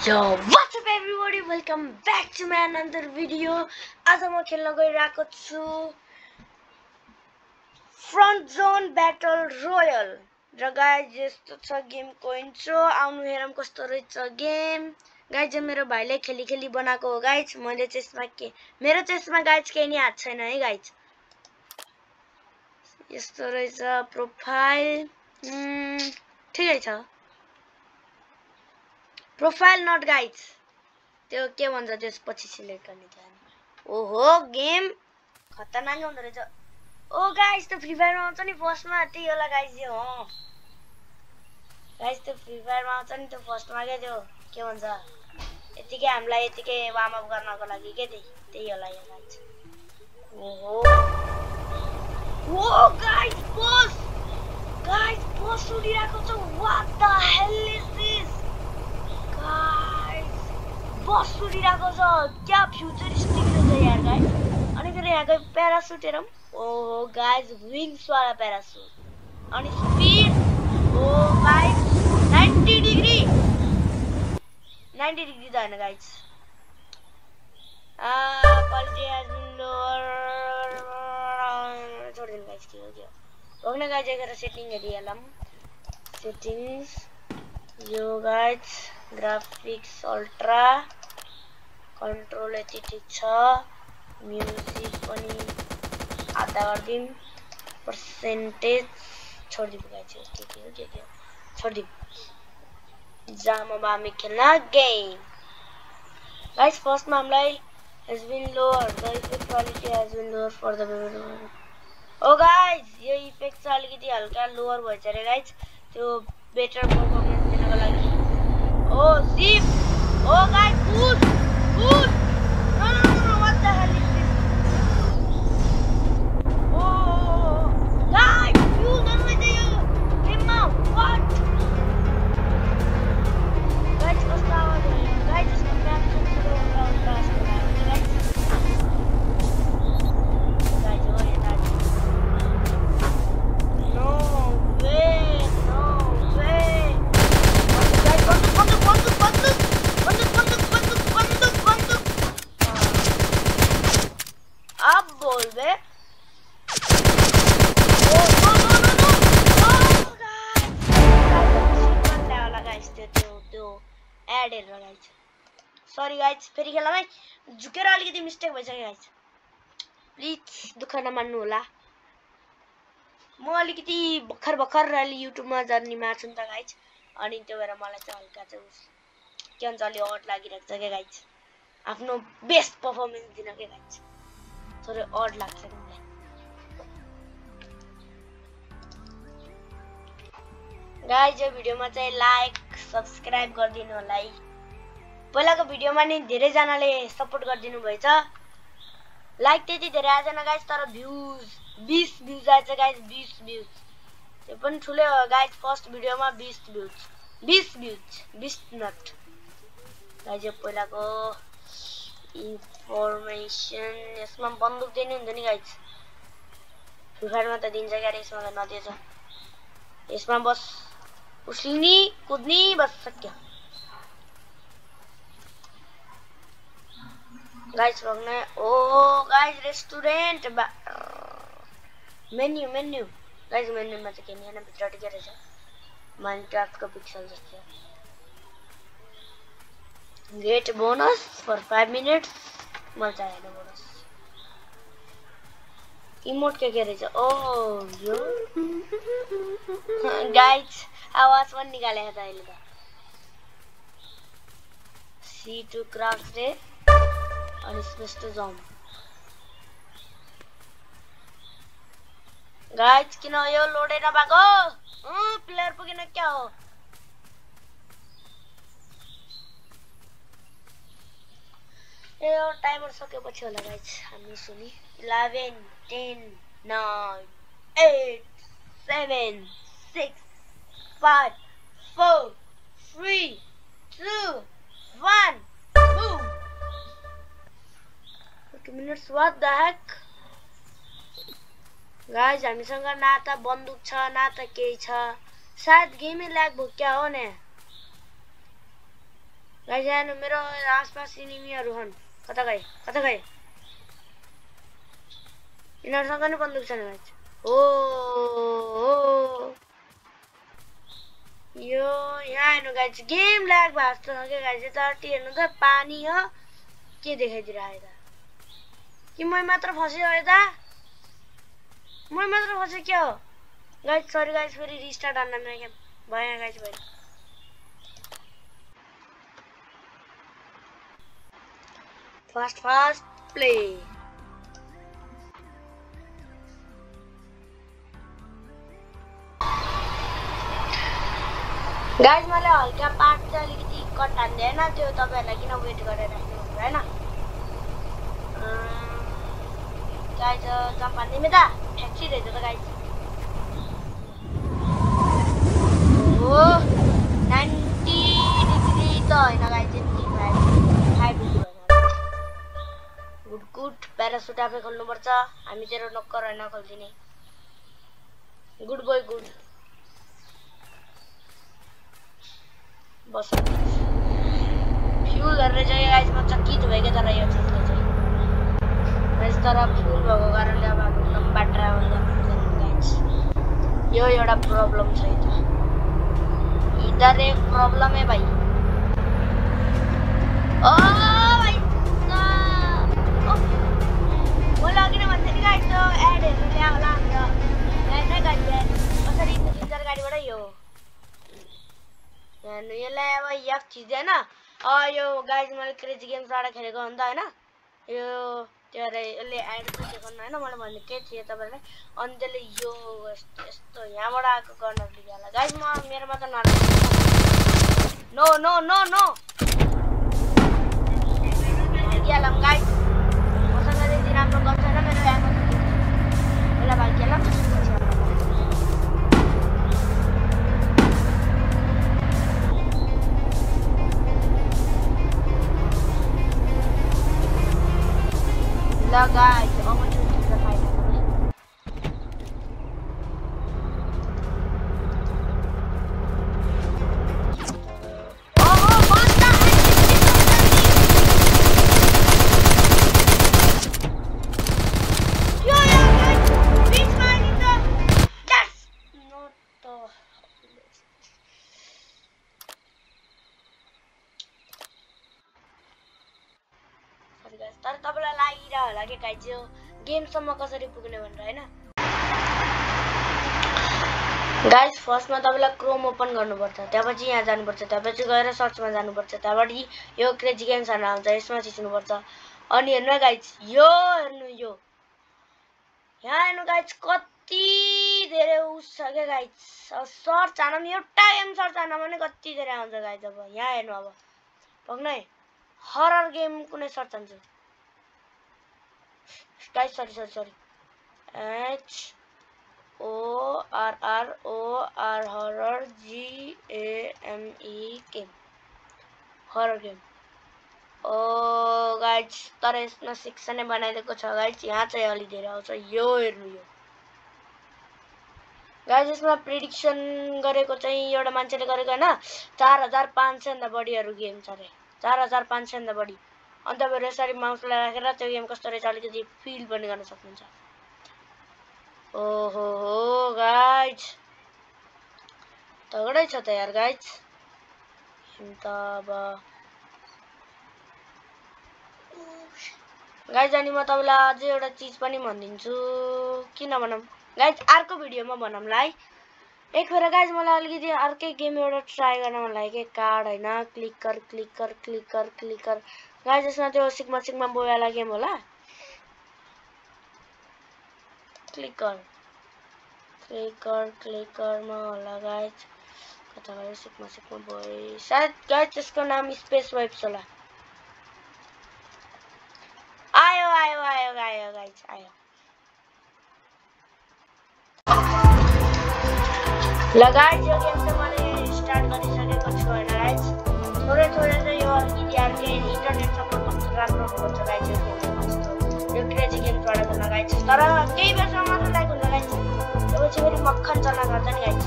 Yo, what's up everybody? Welcome back to my another video. आज म खेल्न गइरहेको छु फ्रन्ट जोन ब्याटल रोयल र गाइज यस्तो छ गेमको इन्ट्रो। आउनु हेरौँ कस्तो रहेछ गेम। गाइज मेरो भाइले खेली खेली बनाएको हो गाइज। मैले चाहिँ यसमा के मेरो चाहिँ यसमा गाइज केही नि हात छैन है गाइज। यस्तो रहेछ प्रोफाइल। ठिकै छ। प्रोफाइल नट गाइज त्यो के भन्छ त्यसपछि सिलेक्ट गर्ने थियो। ओहो गेम खतरनाक हुँदो रहेछ। ओ गाइज त्यो फ्री फायरमा आउँछ नि फर्स्टमा त्यही होला गाइज यो हो। गाइज त्यो फ्री फायरमा आउँछ नि त्यो फर्स्टमा के त्यो के भन्छ यतिकै हामीलाई यतिकै वार्म अप गर्नको लागि के त्यही होला यो गाइज। ओहो ओ गाइज बस उडिरहेको छ। What the hell is this guys. Bus उडिरहेको छ क्या फ्युचरिस्टिक रहेछ यार गाइस। अनि फेरि यहाँको प्यारासुट हेरौँ। ओहो गाइस विङ्स वाला प्यारासुट अनि स्पिड ओ गाइस 90 डिग्री त हैन guys. Quality has been lower छोडिदिनु गाइस। के हो ओग्ने गाइस एकरा सेटिङ हेरिहालौँ। सेटिङ्स यो गाइस ग्राफिक्स अल्ट्रा कन्ट्रोल यति ठिक छ। म्युजिक पनि आधा गर्दिम। पर्सेन्टेज छोडिदिनु गाइस। के हो छोडिदिम। जाम अब हामी खेल्न गेम। गाइस फर्स्टमा हामीलाई has been lower the effect quality has been lower for the oh guys यो इफेक्ट चाहिँ अलिकति हल्का लोअर भएछ रे गाइस। त्यो बेटर परफर्मेन्स दिनको लागि। Oh, zip! Oh, guys, push! No, what the hell is this? Oh, guys, you don't let the him out. What? Guys, what's the hour? Guys, just come back to the guys. Guys, oh yeah, that. No way. अब बोल बे। Sorry guys फेरि खेलौँ है। झुकेर अलिकति mistake भइसक्यो guys. Please दुःख नमान्नु होला। म अलिकति भर्खर अलि युट्युबमा जर्नीमा छु नि त गाइज। अनि त्यो भएर मलाई चाहिँ हल्का चाहिँ के भन्छ अलि अड लागिरहेको छ क्या गाइज। आफ्नो बेस्ट पर्फर्मेन्स दिन के गाइज थोरै अड लाग्छ कि मलाई। गाइज यो भिडियोमा चाहिँ लाइक सब्स्क्राइब गरिदिनु होला है। पहिलाको भिडियोमा नि धेरैजनाले सपोर्ट गरिदिनु भएछ। लाइक त्यति धेरै आएन गाइज तर भ्युज 20 भ्युज आएछ गाइज। 20 भ्युज त्यो पनि ठुलै हो गाइज। फर्स्ट भिडियोमा 20 नट गाइज। यो पहिलाको इन्फर्मेसन यसमा बन्दुक दिनु हुन्छ नि गाइज। फ्री फायरमा त दिन्छ क्या यसमा त नदिएछ। यसमा बस उस्लिनी कुद्नी बस सक्यो गाइज। भग्ने ओ गाइज रेस्टुरेन्ट मेन्यु गाइज। मेन्युमा चाहिँ के नि हैन भित्र के रहेछ माइनक्राफ्टको पिक्सल जस्तो। गेट बोनस फर 5 मिनट्स मलाई चाहिएन बोनस। इमोट के रहेछ। ओ यो गाइज आवाज पनि निकालेको छ अहिले त। C2 क्राफ्ट रे अनि स्पेस टु जम्प। गाइज किन यो लोडै नभएको? प्लेयर पुगेन क्या हो? यो टाइमर सकेपछि होला गाइज। हामी सुनि 11 10 9 8 7 6 5 4 3 2 1 boom 40 minutes. What the heck guys हामीसँग ना त बन्दुक छ ना त केही छ। शायद गेमै ल्याग भयो क्या हो नि। गाइस यहाँ मेरो आसपास इनिमीहरु छन् कता गए यिनीहरुसँग नि बन्दुक छैन गाइस ओ यो यहाँ हेर्नु गाइस गेम ल्याग भएको छ के गाइस यता हेर्नु त पानी हो के देखाइदिरहेको त कि मै मात्र फसे हो यता मै मात्र फसे के हो गाइस सरी गाइस फेरि रिस्टार्ट गर्न नयाँ भएन गाइस भएन फास्ट प्ले गाइस मैले हल्का पार्ट चाहिँ अलिकति कट हान्दैन त्यो तपाईहरुलाई किन वेट गरेर राख्नु हैन गाइस जम्प हान्दिम त फ्याक्ट्री रहेछ त गाइस ओ 90 डिग्री त हैन गाइस 5 डिग्री गुड प्यारासुट आफै खोल्नु पर्छ हामी तेरो नक्कर हैन खोल्दिने गुड बोय गुड बस फ्युल गरेर चाहिँ गाइस म चकित भएके तर यो चिजले चाहिँ गाइस तर फ्युल भएको कारणले अब हामी लम्बा ट्राभल गर्नुपर्छ गाइस यो एउटा प्रब्लम छ इधर एक प्रब्लम है भाइ ओ भाइ मैले अघि नै भन्थे नि गाइस त्यो एडहरु ल्या होला हाम्रो गाइस नै गाइस कसरी किन्जर गाडीबाट यो हेर्नु यसलाई अब एक चीज हैन यो गाइस मैले क्रेजी गेम्सबाट खेलेको हो नि त हैन यो त्यो रे यसले एड गरेको हैन मैले भन्ने के थिए तपाईहरुलाई अनि त्यसले यो यस्तो यहाँबाट आएको कर्नर लिगला गाइस म मेरोमा त नो नो नो नो भागिहालम गाइस मसँग त्यति राम्रो गन छैन मेरो एमो होला भागिहालम The guys, I'm going to do the fight. Oh, monster! Yo, guys! Reach my leader! Yes! Not the... तर तपाईलाई लागिरा होला के गाइस यो गेम सम्म कसरी पुग्ने भनेर हैन गाइस फर्स्टमा तपाईलाई क्रोम ओपन गर्नुपर्छ त्यसपछि यहाँ जानुपर्छ त्यसपछि गएर सर्चमा जानुपर्छ त्यसबाट यो क्रेजी गेम्स हरु आउँछ यसमा थिच्नुपर्छ अनि हेर्नु गाइस यो हेर्नु यो यहाँ हेर्नु गाइस कति धेरै उस छ के गाइस सर्च हान्न एउटा गेम सर्च हान्न भने कति धेरै आउँछ गाइस अब यहाँ हेर्नु अब पक्नै हरर गेम कुनै सर्च हान्छु guys sorry H O R R O R horror G A M E game horror game oh guys तर यसमा सेक्सन नै बनाइदिएको छ गाइस यहाँ चाहिँ अलि धेरै आउँछ यो हेर्नु यो गाइस यसमा प्रेडिक्सन गरेको चाहिँ एउटा मान्छेले गरेको हैन 4500 भन्दा बढीहरु गेम छ रे 4500 भन्दा बढी अनि तपाईहरु यसरी माउसलाई राखेर त्यो गेम कस्तो रहेछ अलिकति फिल पनि गर्न सक्नुहुन्छ ओहो गाइस तगडै छ त यार गाइस अन्त अब गाइस अनि म तपाईलाई अझै एउटा चीज पनि भनिदिन्छु किन भनम गाइस अर्को भिडियोमा भनमला है एकखेर गाइस मलाई अलिकति अर्कै गेम एउटा ट्राई गर्न मन लाग्यो के कार्ड हैन क्लिकर गाइस यसमा त्यो सिग्मा बोयवाला गेम होला क्लिकर मा होला गाइस कता गयो सिग्मा बोय सायद गाइस त्यसको नाम स्पेस वाइप्स होला आयो गाइस आयो लगाइज यो गेम चाहिँ मैले स्टार्ट गरिसकेको छु हैन गाइस थोरै चाहिँ यो अलिकति इन्टरनेट सपोर्ट राम्रो हुन्छ गाइस यो क्रेजी गेम्सबाट गर्न गाइस तर केही बेरसम्म मात्र लाइक हुन्छ गाइस त्यसपछि फेरि मक्खन चल्न गर्छ नि गाइस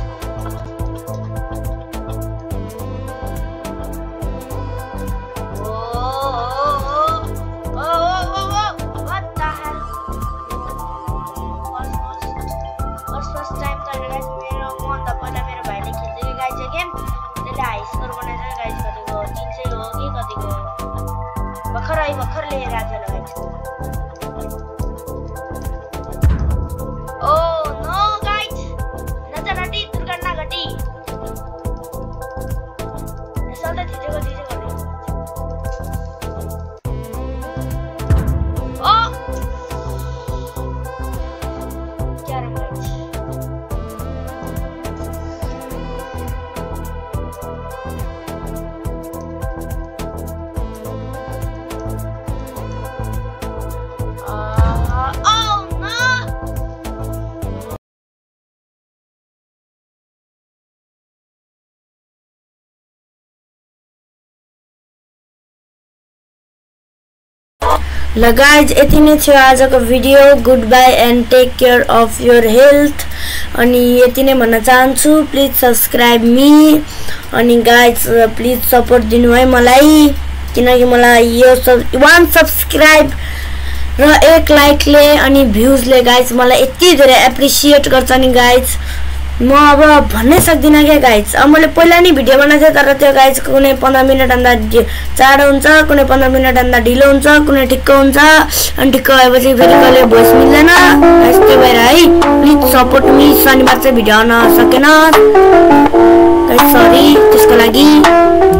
ल गाइज यति नै थियो आजको video good bye and take care of your health अनि यति नै भन्न चाहन्छु प्लिज सब्स्क्राइब मी अनि गाइज प्लिज सपोर्ट दिनु है मलाई किनकि मलाई यो 1 सब्स्क्राइब र 1 लाइकले अनि भ्युजले गाइज मलाई यति धेरै एप्रिसिएट गर्छ नि गाइज म अब भन्नै सक्दिनँ के गाइज अब मैले पहिला नि भिडियो बनाएको थिएँ तर त्यो गाइज कुनै 15 मिनेट भन्दा चाँडो हुन्छ कुनै 15 मिनेट भन्दा ढिलो हुन्छ कुनै ठिक्क हुन्छ अनि ठिक्क भएपछि फेरि कहिले भोइस मिल्दैन गाइज त्यो भएर है प्लिज सपोर्ट मी शनिबार चाहिँ भिडियो आउन सकेन गाइज सरी त्यसको लागि